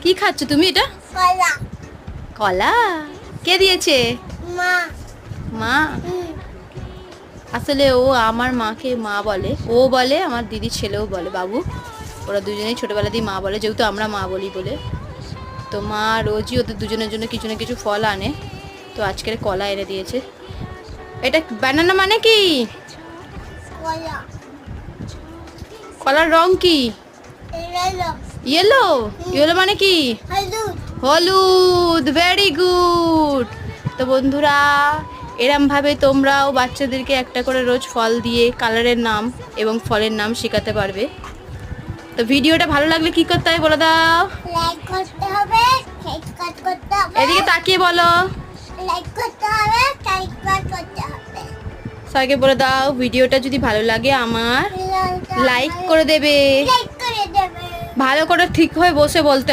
কি খাচ্ছ তুমি এটা? কলা। কলা? কে দিয়েছে? মা। মা? আসলে ও আমার মাকে মা বলে, ও বলে, আমার দিদির ছেলেও বলে বাবু। ওরা দুজনেই ছোটবেলা দিয়ে মা বলে, যেহেতু আমরা মা বলি বলে। তো মা রোজই ওদের দুজনের জন্য কিছু না কিছু ফল আনে। তো আজকের কলা এনে দিয়েছে। এটা ব্যানানা মানে কি? কলা। কলার রং কি? ইয়েলো। ইয়েলো? ইয়েলো মানে কি? হলুদ। হলুদ। Very good. তো বন্ধুরা, এরমভাবে তোমরাও বাচ্চাদেরকে একটা করে রোজ ফল দিয়ে কালারের নাম এবং ফলের নাম শেখাতে পারবে। তো ভিডিওটা ভালো লাগলে কি করতে হবে বলে দাও। লাইক করতে হবে, সাবস্ক্রাইব করতে হবে। এদিকে তাকিয়ে বলো। লাইক করতে হবে, সাবস্ক্রাইব করতে হবে। সবাইকে বলে দাও ভিডিওটা যদি ভালো লাগে আমার লাইক করে দেবে। লাইক করে দেবে। ভালো করে ঠিক হয়ে বসে বলতে হবে।